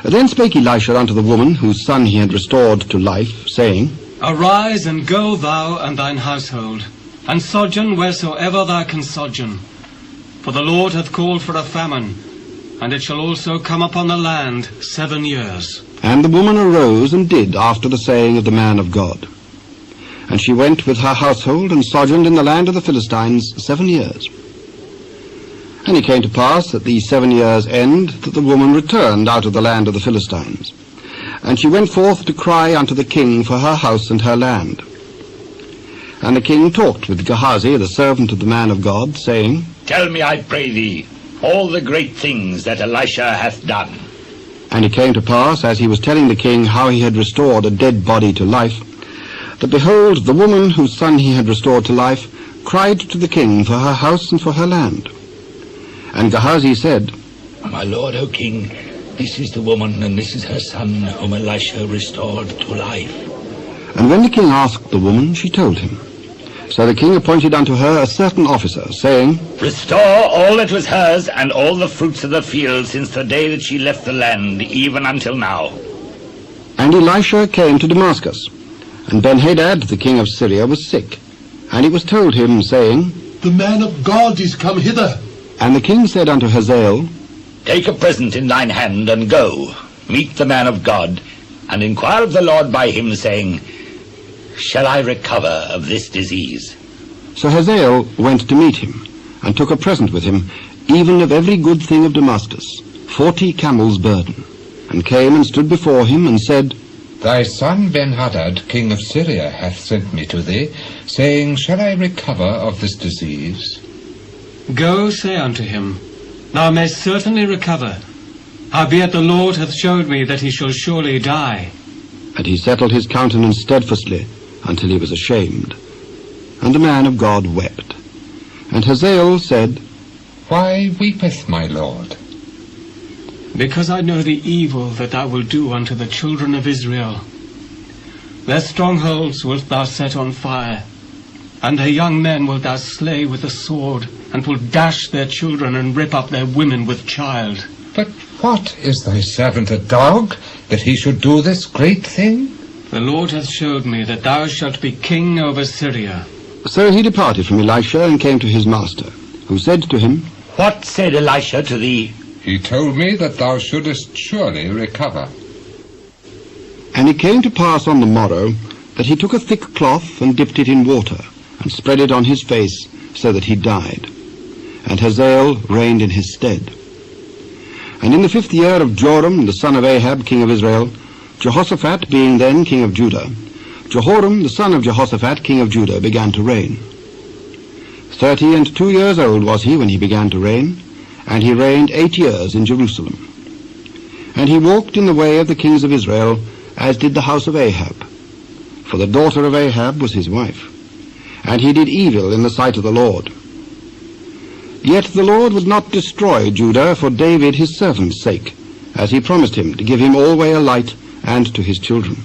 Then spake Elisha unto the woman, whose son he had restored to life, saying, Arise, and go thou and thine household, and sojourn wheresoever thou canst sojourn. For the Lord hath called for a famine, and it shall also come upon the land 7 years. And the woman arose and did after the saying of the man of God. And she went with her household, and sojourned in the land of the Philistines 7 years. And it came to pass at the 7 years' end, that the woman returned out of the land of the Philistines. And she went forth to cry unto the king for her house and her land. And the king talked with Gehazi, the servant of the man of God, saying, Tell me, I pray thee, all the great things that Elisha hath done. And it came to pass, as he was telling the king how he had restored a dead body to life, that behold, the woman whose son he had restored to life cried to the king for her house and for her land. And Gehazi said, My lord, O king, this is the woman, and this is her son, whom Elisha restored to life. And when the king asked the woman, she told him. So the king appointed unto her a certain officer, saying, Restore all that was hers, and all the fruits of the field, since the day that she left the land, even until now. And Elisha came to Damascus, and Benhadad the king of Syria was sick. And it was told him, saying, The man of God is come hither. And the king said unto Hazael, Take a present in thine hand, and go, meet the man of God, and inquire of the Lord by him, saying, Shall I recover of this disease? So Hazael went to meet him, and took a present with him, even of every good thing of Damascus, 40 camels' burden, and came and stood before him, and said, Thy son Benhadad, king of Syria, hath sent me to thee, saying, Shall I recover of this disease? Go, say unto him, Thou mayst certainly recover. Howbeit the Lord hath showed me that he shall surely die. And he settled his countenance steadfastly, until he was ashamed. And the man of God wept. And Hazael said, Why weepeth my lord? Because I know the evil that thou wilt do unto the children of Israel. Their strongholds wilt thou set on fire, and their young men wilt thou slay with the sword, and wilt dash their children, and rip up their women with child. But what, is thy servant a dog, that he should do this great thing? The Lord hath showed me that thou shalt be king over Syria. So he departed from Elisha, and came to his master, who said to him, What said Elisha to thee? He told me that thou shouldest surely recover. And it came to pass on the morrow, that he took a thick cloth, and dipped it in water, and spread it on his face, so that he died. And Hazael reigned in his stead. And in the 5th year of Joram, the son of Ahab, king of Israel, Jehoshaphat being then king of Judah, Jehoram, the son of Jehoshaphat, king of Judah, began to reign. 32 years old was he when he began to reign, and he reigned 8 years in Jerusalem. And he walked in the way of the kings of Israel, as did the house of Ahab. For the daughter of Ahab was his wife. And he did evil in the sight of the Lord. Yet the Lord would not destroy Judah for David his servant's sake, as he promised him to give him alway a light, and to his children.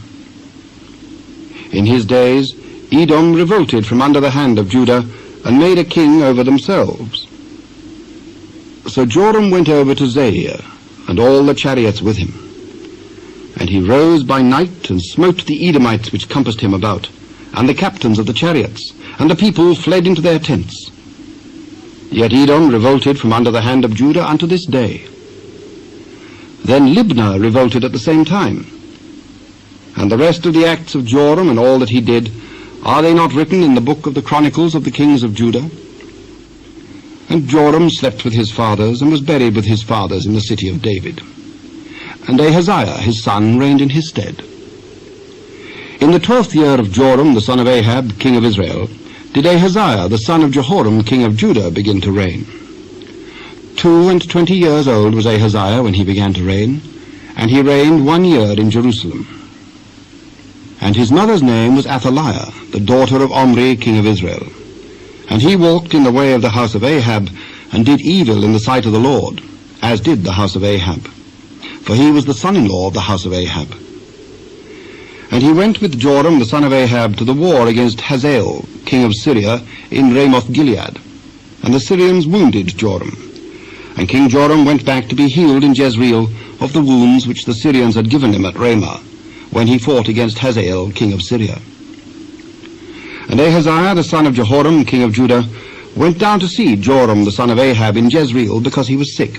In his days Edom revolted from under the hand of Judah, and made a king over themselves. So Joram went over to Zair, and all the chariots with him. And he rose by night, and smote the Edomites which compassed him about, and the captains of the chariots, and the people fled into their tents. Yet Edom revolted from under the hand of Judah unto this day. Then Libnah revolted at the same time. And the rest of the acts of Joram, and all that he did, are they not written in the book of the Chronicles of the kings of Judah? And Joram slept with his fathers, and was buried with his fathers in the city of David. And Ahaziah his son reigned in his stead. In the 12th year of Joram the son of Ahab, king of Israel, did Ahaziah the son of Jehoram, king of Judah, begin to reign. 22 years old was Ahaziah when he began to reign, and he reigned 1 year in Jerusalem. And his mother's name was Athaliah, the daughter of Omri, king of Israel. And he walked in the way of the house of Ahab, and did evil in the sight of the Lord, as did the house of Ahab. For he was the son-in-law of the house of Ahab. And he went with Joram the son of Ahab to the war against Hazael, king of Syria, in Ramoth Gilead. And the Syrians wounded Joram. And King Joram went back to be healed in Jezreel of the wounds which the Syrians had given him at Ramah, when he fought against Hazael, king of Syria. And Ahaziah, the son of Jehoram, king of Judah, went down to see Joram, the son of Ahab, in Jezreel, because he was sick.